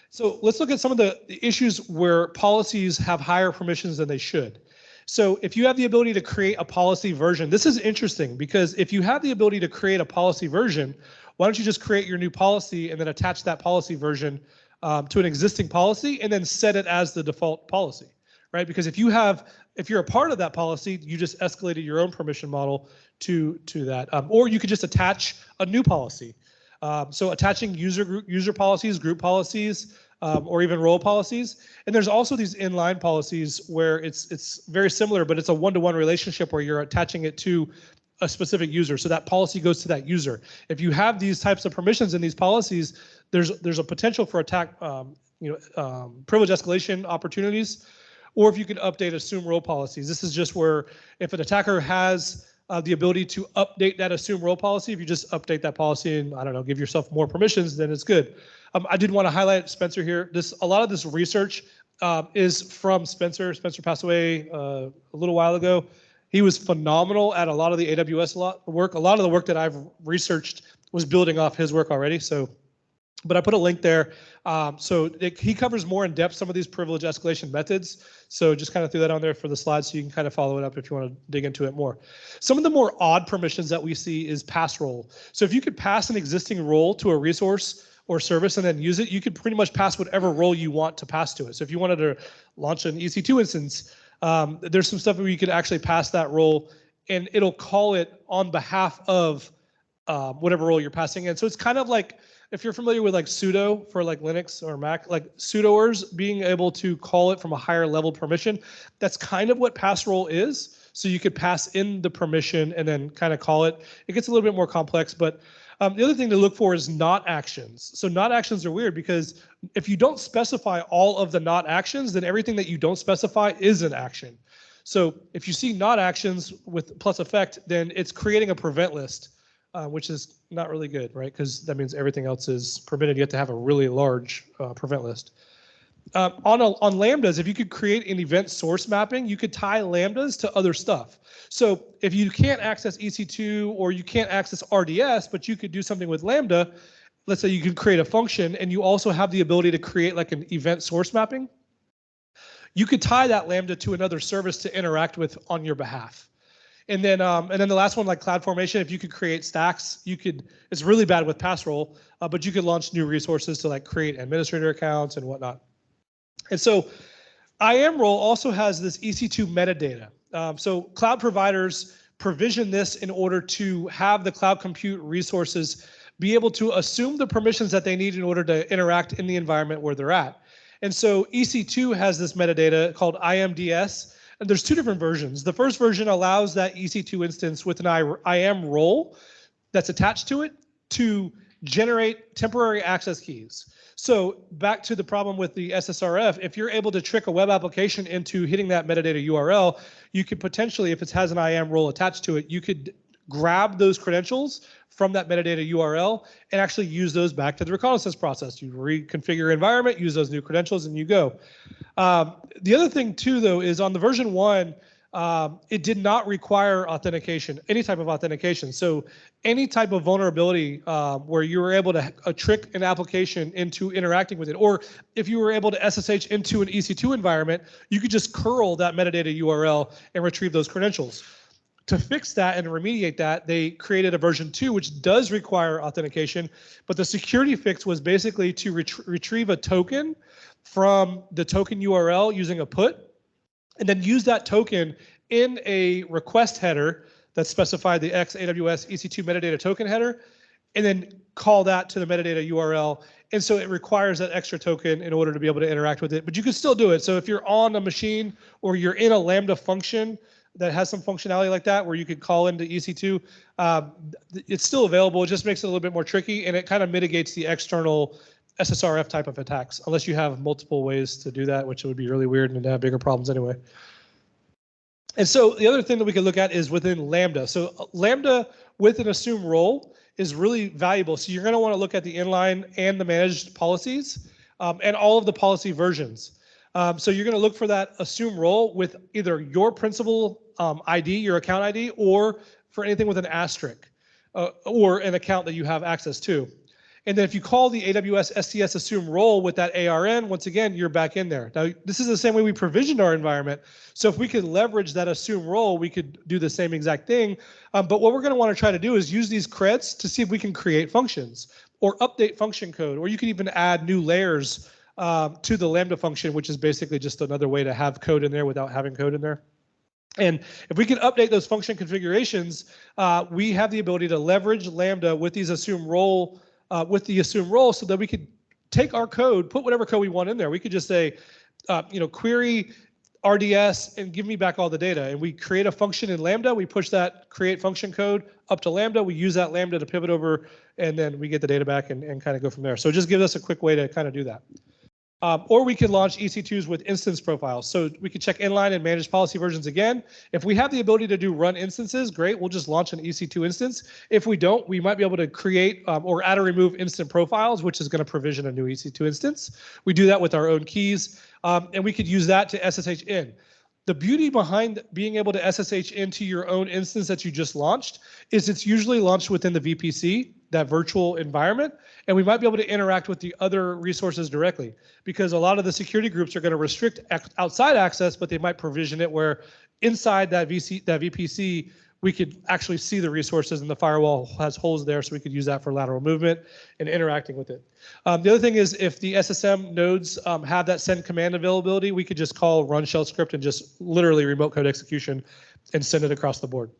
So let's look at some of the issues where policies have higher permissions than they should. So if you have the ability to create a policy version, this is interesting, because if you have the ability to create a policy version, why don't you just create your new policy and then attach that policy version to an existing policy and then set it as the default policy, right? Because if you're a part of that policy, you just escalated your own permission model to that, or you could just attach a new policy. So attaching user policies, group policies, or even role policies. And there's also these inline policies where it's very similar, but it's a one-to-one relationship where you're attaching it to a specific user. So that policy goes to that user. If you have these types of permissions in these policies, there's a potential for attack, privilege escalation opportunities, or if you can update assume role policies. This is just where if an attacker has the ability to update that assume role policy, if you just update that policy and, I don't know, give yourself more permissions, then it's good. I did want to highlight Spencer here. A lot of this research is from Spencer. Spencer passed away a little while ago. He was phenomenal at a lot of the AWS work. A lot of the work that I've researched was building off his work already. So, but I put a link there. He covers more in depth some of these privilege escalation methods. So just kind of threw that on there for the slides so you can kind of follow it up if you want to dig into it more. Some of the more odd permissions that we see is pass role. So if you could pass an existing role to a resource or service and then use it, you could pretty much pass whatever role you want to pass to it. So if you wanted to launch an EC2 instance, there's some stuff where you could actually pass that role and it'll call it on behalf of whatever role you're passing in. So it's kind of like, if you're familiar with like sudo for like Linux or Mac, like sudoers being able to call it from a higher level permission, that's kind of what pass role is. So you could pass in the permission and then kind of call it. It gets a little bit more complex, but the other thing to look for is not actions. So not actions are weird because if you don't specify all of the not actions, then everything that you don't specify is an action. So if you see not actions with plus effect, then it's creating a prevent list which is not really good, right? Because that means everything else is prevented. You have to have a really large prevent list. On Lambdas, if you could create an event source mapping, you could tie Lambdas to other stuff. So if you can't access EC2 or you can't access RDS, but you could do something with Lambda, let's say you could create a function and you also have the ability to create like an event source mapping, you could tie that Lambda to another service to interact with on your behalf. And then the last one, like CloudFormation, if you could create stacks, you could, it's really bad with Passroll, but you could launch new resources to like create administrator accounts and whatnot. And so IAM role also has this EC2 metadata. So cloud providers provision this in order to have the cloud compute resources be able to assume the permissions that they need in order to interact in the environment where they're at. And so EC2 has this metadata called IMDS, and there's two different versions. The first version allows that EC2 instance with an IAM role that's attached to it to generate temporary access keys. So back to the problem with the SSRF, if you're able to trick a web application into hitting that metadata URL, you could potentially, if it has an IAM role attached to it, you could grab those credentials from that metadata URL and actually use those back to the reconnaissance process. You reconfigure your environment, use those new credentials, and you go. The other thing too, though, is on the version 1, it did not require authentication, any type of authentication. So any type of vulnerability where you were able to trick an application into interacting with it, or if you were able to SSH into an EC2 environment, you could just curl that metadata URL and retrieve those credentials. To fix that and remediate that, they created a version 2, which does require authentication, but the security fix was basically to retrieve a token from the token URL using a put, and then use that token in a request header that specified the X AWS EC2 metadata token header, and then call that to the metadata URL. And so it requires that extra token in order to be able to interact with it, but you can still do it. So if you're on a machine or you're in a Lambda function that has some functionality like that where you could call into EC2, it's still available. It just makes it a little bit more tricky, and it kind of mitigates the external SSRF type of attacks, unless you have multiple ways to do that, which would be really weird and have bigger problems anyway. And so the other thing that we can look at is within Lambda. So Lambda with an assume role is really valuable. So you're going to want to look at the inline and the managed policies and all of the policy versions. So you're going to look for that assume role with either your principal ID, your account ID, or for anything with an asterisk or an account that you have access to. And then if you call the AWS STS assume role with that ARN, once again, you're back in there. Now, this is the same way we provisioned our environment. So if we could leverage that assume role, we could do the same exact thing. But what we're going to want to try to do is use these creds to see if we can create functions or update function code, or you can even add new layers to the Lambda function, which is basically just another way to have code in there without having code in there. And if we can update those function configurations, we have the ability to leverage Lambda with these assume role so that we could take our code, put whatever code we want in there. We could just say, query RDS and give me back all the data. And we create a function in Lambda. We push that create function code up to Lambda. We use that Lambda to pivot over, and then we get the data back and kind of go from there. So it just gives us a quick way to kind of do that. Or we could launch EC2s with instance profiles. So we could check inline and manage policy versions again. If we have the ability to do run instances, great, we'll just launch an EC2 instance. If we don't, we might be able to create or add or remove instant profiles, which is going to provision a new EC2 instance. We do that with our own keys, and we could use that to SSH in. The beauty behind being able to SSH into your own instance that you just launched is it's usually launched within the VPC, that virtual environment, and we might be able to interact with the other resources directly, because a lot of the security groups are going to restrict outside access, but they might provision it where inside that VPC, we could actually see the resources, and the firewall has holes there, so we could use that for lateral movement and interacting with it. The other thing is if the SSM nodes have that send command availability, we could just call run shell script and just literally remote code execution and send it across the board.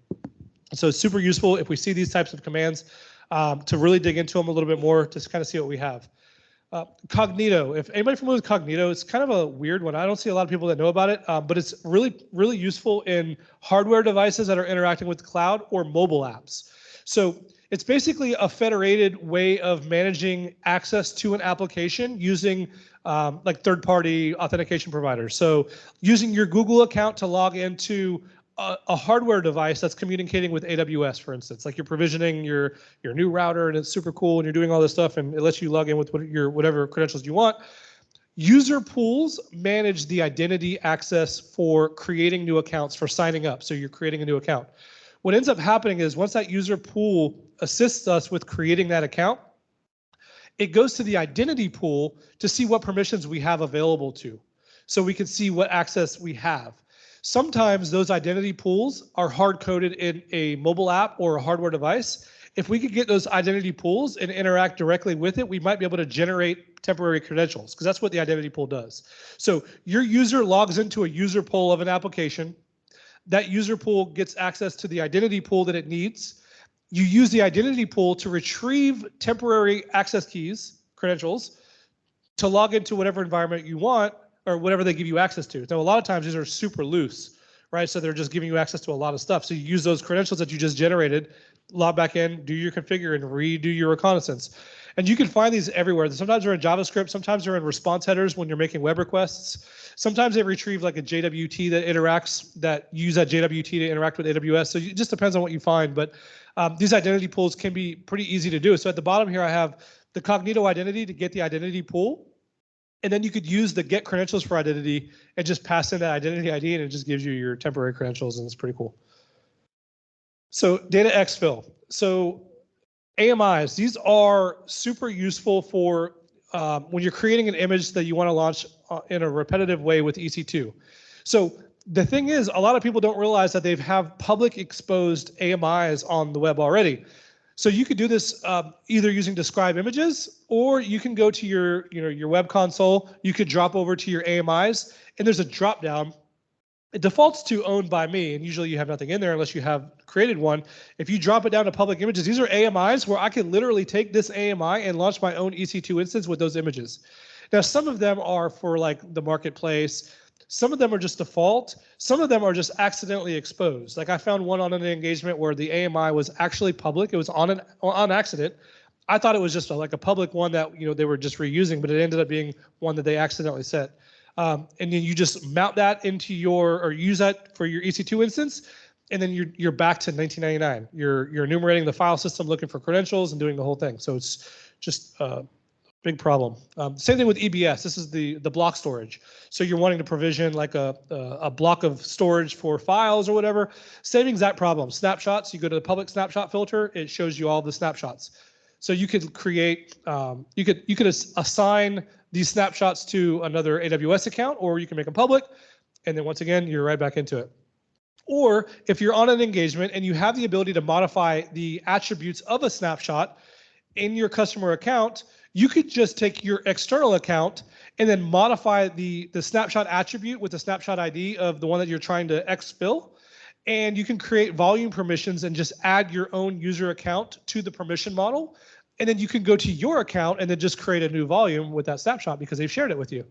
So it's super useful if we see these types of commands to really dig into them a little bit more to kind of see what we have. Cognito, if anybody familiar with Cognito, it's kind of a weird one. I don't see a lot of people that know about it, but it's really useful in hardware devices that are interacting with the cloud or mobile apps. So it's basically a federated way of managing access to an application using like third-party authentication providers. So using your Google account to log into a hardware device that's communicating with AWS, for instance, like you're provisioning your new router and it's super cool and you're doing all this stuff and it lets you log in with your whatever credentials you want. User pools manage the identity access for creating new accounts, for signing up. So you're creating a new account. What ends up happening is once that user pool assists us with creating that account, it goes to the identity pool to see what permissions we have available to. So we can see what access we have. Sometimes those identity pools are hard-coded in a mobile app or a hardware device. If we could get those identity pools and interact directly with it, we might be able to generate temporary credentials, because that's what the identity pool does. So your user logs into a user pool of an application. That user pool gets access to the identity pool that it needs. You use the identity pool to retrieve temporary access keys, credentials, to log into whatever environment you want or whatever they give you access to. So a lot of times these are super loose, right? So they're just giving you access to a lot of stuff. So you use those credentials that you just generated, log back in, do your configure, and redo your reconnaissance. And you can find these everywhere. Sometimes they're in JavaScript, sometimes they're in response headers when you're making web requests. Sometimes they retrieve like a JWT that interacts, that use that JWT to interact with AWS. So it just depends on what you find. But these identity pools can be pretty easy to do. So at the bottom here, I have the Cognito identity to get the identity pool. And then you could use the get credentials for identity and just pass in that identity ID, and it just gives you your temporary credentials, and it's pretty cool. So data exfil. So AMIs, these are super useful for when you're creating an image that you want to launch in a repetitive way with EC2. So the thing is, a lot of people don't realize that they have public exposed AMIs on the web already. So you could do this either using describe images, or you can go to your web console. You could drop over to your AMIs, and there's a drop down. It defaults to owned by me, and usually you have nothing in there unless you have created one. If you drop it down to public images, these are AMIs where I can literally take this AMI and launch my own EC2 instance with those images. Now, some of them are for like the marketplace. Some of them are just default. Some of them are just accidentally exposed. Like I found one on an engagement where the AMI was actually public. It was on accident. I thought it was just like a public one that they were just reusing, but it ended up being one that they accidentally set. And then you just mount that into or use that for your EC2 instance, and then you're back to 1999. You're enumerating the file system, looking for credentials, and doing the whole thing. So it's just big problem. Same thing with EBS. This is the block storage. So you're wanting to provision like a block of storage for files or whatever. Same exact problem. Snapshots. You go to the public snapshot filter. It shows you all the snapshots. So you could create. You could assign these snapshots to another AWS account, or you can make them public. And then once again, you're right back into it. Or if you're on an engagement and you have the ability to modify the attributes of a snapshot in your customer account, you could just take your external account and then modify the snapshot attribute with the snapshot ID of the one that you're trying to exfil. And you can create volume permissions and just add your own user account to the permission model. And then you can go to your account and then just create a new volume with that snapshot because they've shared it with you.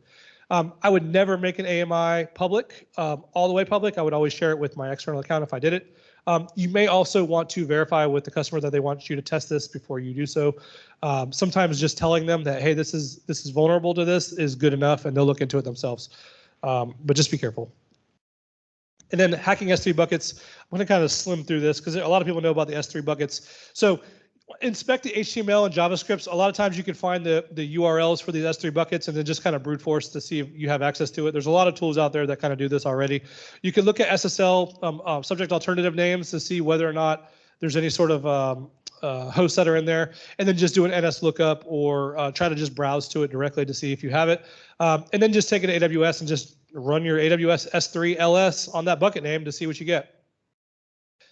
I would never make an AMI public, all the way public. I would always share it with my external account if I did it. You may also want to verify with the customer that they want you to test this before you do so. Sometimes just telling them that, hey, this is vulnerable to this is good enough, and they'll look into it themselves. But just be careful. And then hacking S3 buckets. I'm going to kind of slim through this because a lot of people know about the S3 buckets. So inspect the HTML and JavaScripts. A lot of times you can find the URLs for these S3 buckets and then just kind of brute force to see if you have access to it. There's a lot of tools out there that kind of do this already. You can look at SSL subject alternative names to see whether or not there's any sort of hosts that are in there, and then just do an NS lookup or try to just browse to it directly to see if you have it. And then just take it to AWS and just run your AWS S3 LS on that bucket name to see what you get.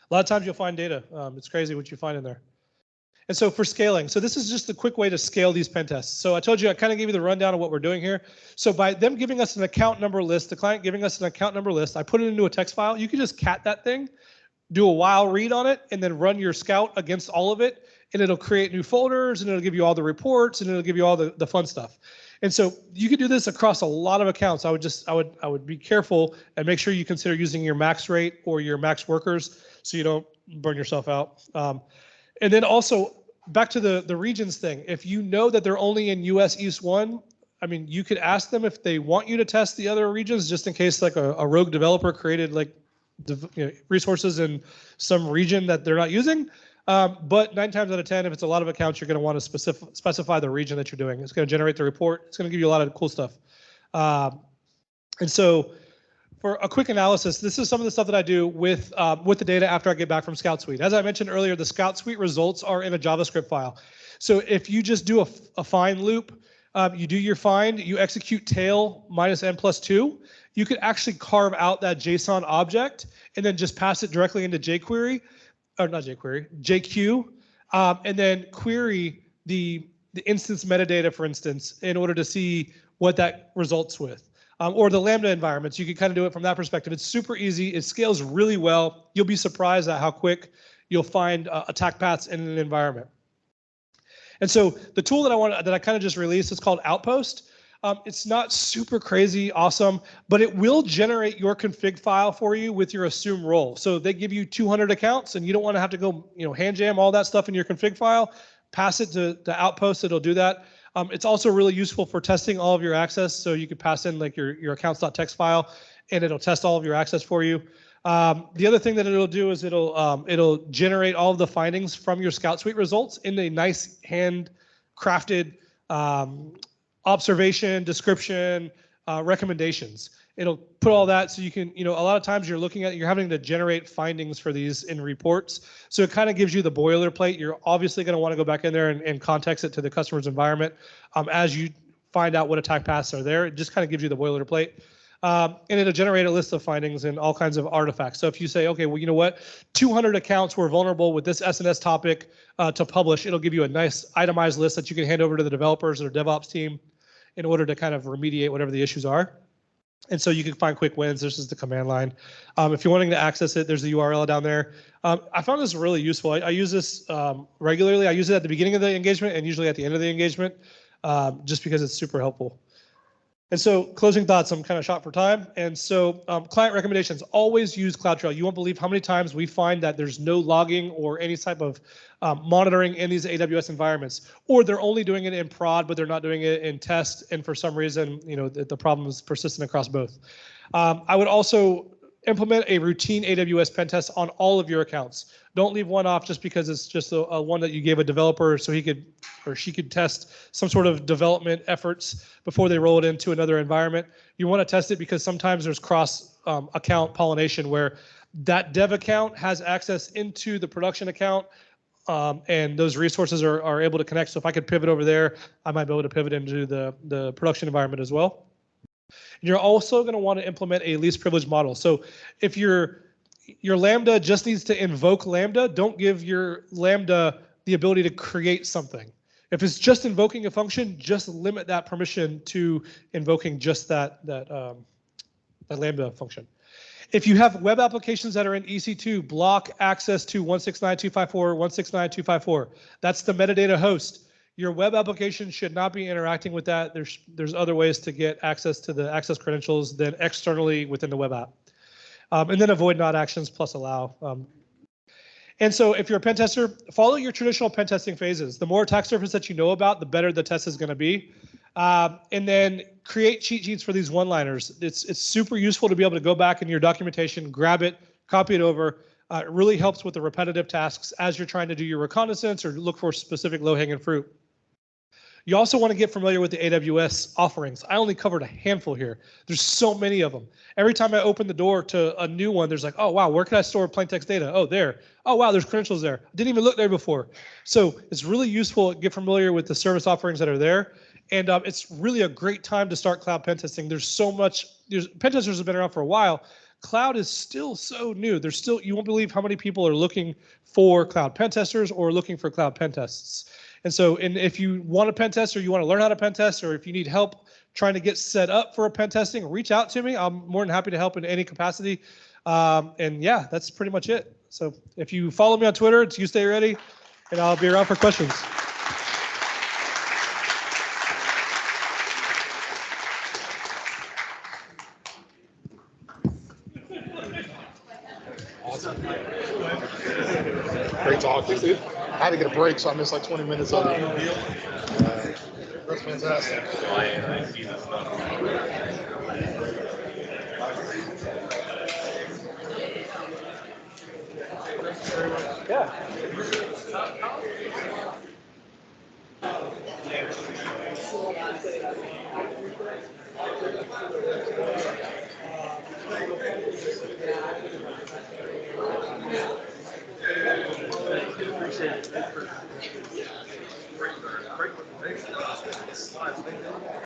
A lot of times you'll find data. It's crazy what you find in there. And so for scaling, so this is just a quick way to scale these pen tests. So I told you, I kind of gave you the rundown of what we're doing here. So by them giving us an account number list, the client giving us an account number list, I put it into a text file. You can just cat that thing, do a while read on it, and then run your scout against all of it. And it'll create new folders, and it'll give you all the reports, and it'll give you all the fun stuff. And so you can do this across a lot of accounts. I would be careful and make sure you consider using your max rate or your max workers so you don't burn yourself out. And then also back to the regions thing. If you know that they're only in US East 1, I mean, you could ask them if they want you to test the other regions just in case like a rogue developer created like resources in some region that they're not using. But 9 times out of 10, if it's a lot of accounts, you're going to want to specify the region that you're doing. It's going to generate the report. It's going to give you a lot of cool stuff. And so for a quick analysis, this is some of the stuff that I do with the data after I get back from Scout Suite. As I mentioned earlier, the Scout Suite results are in a JavaScript file. So if you just do a find loop, you do your find, you execute tail minus n+2, you could actually carve out that JSON object and then just pass it directly into jQuery, or not jQuery, JQ, and then query the instance metadata, for instance, in order to see what that results with. Or the Lambda environments, you can kind of do it from that perspective. It's super easy. It scales really well. You'll be surprised at how quick you'll find attack paths in an environment. And so the tool that I kind of just released is called Outpost. It's not super crazy awesome, but it will generate your config file for you with your assume role. So they give you 200 accounts, and you don't want to have to go, hand jam all that stuff in your config file. Pass it to Outpost. It'll do that. It's also really useful for testing all of your access. So you could pass in like your accounts.txt file, and it'll test all of your access for you. The other thing that it'll do is it'll generate all of the findings from your Scout Suite results in a nice hand-crafted observation, description, recommendations. It'll put all that so you can, a lot of times you're having to generate findings for these in reports. So it kind of gives you the boilerplate. You're obviously going to want to go back in there and context it to the customer's environment as you find out what attack paths are there. It just kind of gives you the boilerplate. And it'll generate a list of findings and all kinds of artifacts. So if you say, okay, well, you know what, 200 accounts were vulnerable with this SNS topic to publish, it'll give you a nice itemized list that you can hand over to the developers or DevOps team in order to kind of remediate whatever the issues are. And so you can find quick wins. This is the command line. If you're wanting to access it, there's the URL down there. I found this really useful. I use this regularly. I use it at the beginning of the engagement and usually at the end of the engagement, just because it's super helpful. And so closing thoughts, I'm kind of shot for time. And so client recommendations, always use CloudTrail. You won't believe how many times we find that there's no logging or any type of monitoring in these AWS environments, or they're only doing it in prod, but they're not doing it in test. And for some reason, the problem is persistent across both. I would also implement a routine AWS pen test on all of your accounts. Don't leave one off just because it's just a one that you gave a developer so he could or she could test some sort of development efforts before they roll it into another environment. You want to test it because sometimes there's cross account pollination where that dev account has access into the production account, and those resources are able to connect. So if I could pivot over there, I might be able to pivot into the production environment as well. You're also going to want to implement a least privilege model. So if your Lambda just needs to invoke Lambda, don't give your Lambda the ability to create something. If it's just invoking a function, just limit that permission to invoking just that Lambda function. If you have web applications that are in EC2, block access to 169.254, 169.254. That's the metadata host. Your web application should not be interacting with that. There's other ways to get access to the access credentials than externally within the web app. And then avoid not actions plus allow. And so if you're a pen tester, follow your traditional pen testing phases. The more attack surface that you know about, the better the test is going to be. And then create cheat sheets for these one-liners. It's super useful to be able to go back in your documentation, grab it, copy it over. It really helps with the repetitive tasks as you're trying to do your reconnaissance or look for specific low-hanging fruit. You also want to get familiar with the AWS offerings. I only covered a handful here. There's so many of them. Every time I open the door to a new one, there's like, oh, wow, where can I store plain text data? Oh, there. Oh, wow, there's credentials there. I didn't even look there before. So it's really useful to get familiar with the service offerings that are there. And it's really a great time to start cloud pen testing. There's so much, pen testers have been around for a while. Cloud is still so new. There's still, you won't believe how many people are looking for cloud pen testers or looking for cloud pen tests. And so, if you want a pen test or you want to learn how to pen test, or if you need help trying to get set up for a pen testing, reach out to me. I'm more than happy to help in any capacity. And yeah, that's pretty much it. So if you follow me on Twitter, it's YouStayReady, and I'll be around for questions. Awesome. Great talk, dude. I had to get a break, so I missed like 20 minutes of it. That's fantastic.